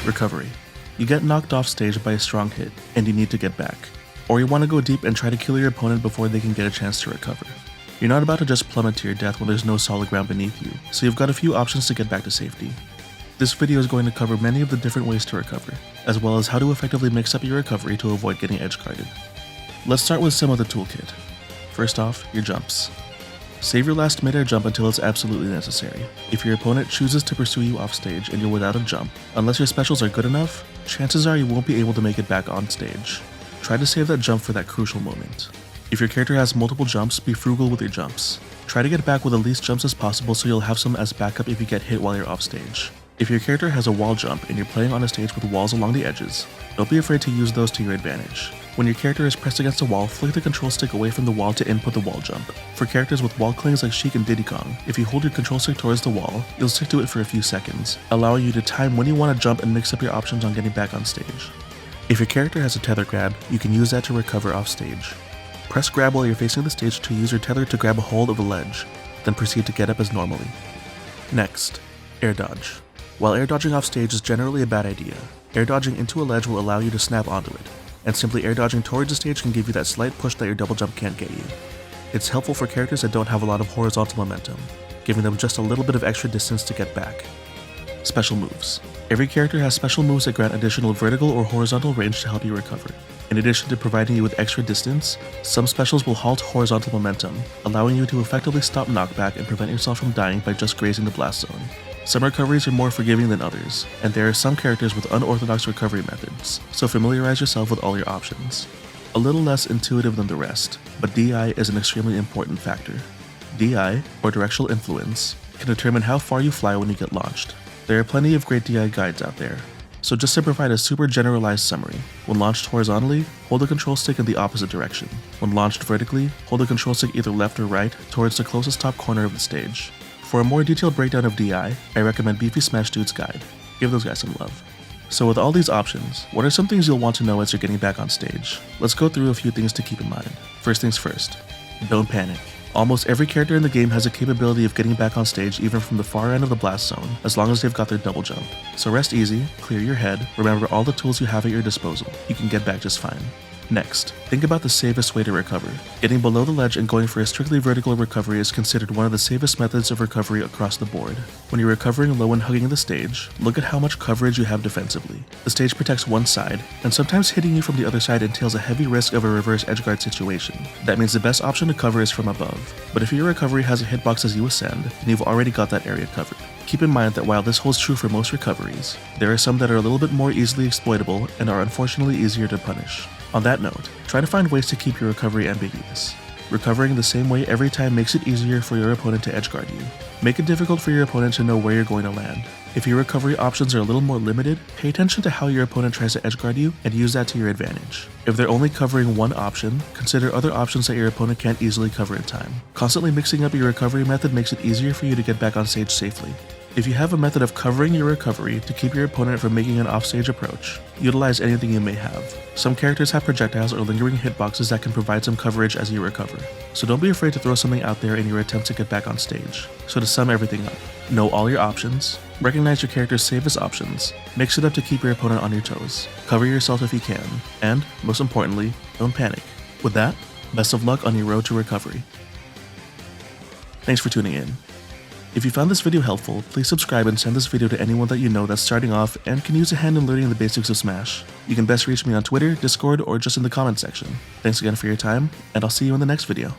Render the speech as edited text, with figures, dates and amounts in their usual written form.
Recovery. You get knocked off stage by a strong hit, and you need to get back. Or you want to go deep and try to kill your opponent before they can get a chance to recover. You're not about to just plummet to your death when there's no solid ground beneath you, so you've got a few options to get back to safety. This video is going to cover many of the different ways to recover, as well as how to effectively mix up your recovery to avoid getting edge-guarded. Let's start with some of the toolkit. First off, your jumps. Save your last mid-air jump until it's absolutely necessary. If your opponent chooses to pursue you off stage and you're without a jump, unless your specials are good enough, chances are you won't be able to make it back on stage. Try to save that jump for that crucial moment. If your character has multiple jumps, be frugal with your jumps. Try to get back with the least jumps as possible so you'll have some as backup if you get hit while you're off stage. If your character has a wall jump and you're playing on a stage with walls along the edges, don't be afraid to use those to your advantage. When your character is pressed against a wall, flick the control stick away from the wall to input the wall jump. For characters with wall clings like Sheik and Diddy Kong, if you hold your control stick towards the wall, you'll stick to it for a few seconds, allowing you to time when you want to jump and mix up your options on getting back on stage. If your character has a tether grab, you can use that to recover off stage. Press grab while you're facing the stage to use your tether to grab a hold of the ledge, then proceed to get up as normally. Next, air dodge. While air dodging off stage is generally a bad idea, air dodging into a ledge will allow you to snap onto it, and simply air dodging towards the stage can give you that slight push that your double jump can't get you. It's helpful for characters that don't have a lot of horizontal momentum, giving them just a little bit of extra distance to get back. Special moves. Every character has special moves that grant additional vertical or horizontal range to help you recover. In addition to providing you with extra distance, some specials will halt horizontal momentum, allowing you to effectively stop knockback and prevent yourself from dying by just grazing the blast zone. Some recoveries are more forgiving than others, and there are some characters with unorthodox recovery methods, so familiarize yourself with all your options. A little less intuitive than the rest, but DI is an extremely important factor. DI, or Directional Influence, can determine how far you fly when you get launched. There are plenty of great DI guides out there, so just to provide a super generalized summary, when launched horizontally, hold the control stick in the opposite direction. When launched vertically, hold the control stick either left or right towards the closest top corner of the stage. For a more detailed breakdown of DI, I recommend Beefy Smash Dude's guide. Give those guys some love. So with all these options, what are some things you'll want to know as you're getting back on stage? Let's go through a few things to keep in mind. First things first, don't panic. Almost every character in the game has a capability of getting back on stage even from the far end of the blast zone, as long as they've got their double jump. So rest easy, clear your head, remember all the tools you have at your disposal. You can get back just fine. Next, think about the safest way to recover. Getting below the ledge and going for a strictly vertical recovery is considered one of the safest methods of recovery across the board. When you're recovering low and hugging the stage, look at how much coverage you have defensively. The stage protects one side, and sometimes hitting you from the other side entails a heavy risk of a reverse edgeguard situation. That means the best option to cover is from above. But if your recovery has a hitbox as you ascend, then you've already got that area covered. Keep in mind that while this holds true for most recoveries, there are some that are a little bit more easily exploitable and are unfortunately easier to punish. On that note, try to find ways to keep your recovery ambiguous. Recovering the same way every time makes it easier for your opponent to edgeguard you. Make it difficult for your opponent to know where you're going to land. If your recovery options are a little more limited, pay attention to how your opponent tries to edgeguard you and use that to your advantage. If they're only covering one option, consider other options that your opponent can't easily cover in time. Constantly mixing up your recovery method makes it easier for you to get back on stage safely. If you have a method of covering your recovery to keep your opponent from making an offstage approach, utilize anything you may have. Some characters have projectiles or lingering hitboxes that can provide some coverage as you recover, so don't be afraid to throw something out there in your attempt to get back on stage. So to sum everything up, know all your options, recognize your character's safest options, mix it up to keep your opponent on your toes, cover yourself if you can, and, most importantly, don't panic. With that, best of luck on your road to recovery. Thanks for tuning in. If you found this video helpful, please subscribe and send this video to anyone that you know that's starting off and can use a hand in learning the basics of Smash. You can best reach me on Twitter, Discord, or just in the comment section. Thanks again for your time, and I'll see you in the next video.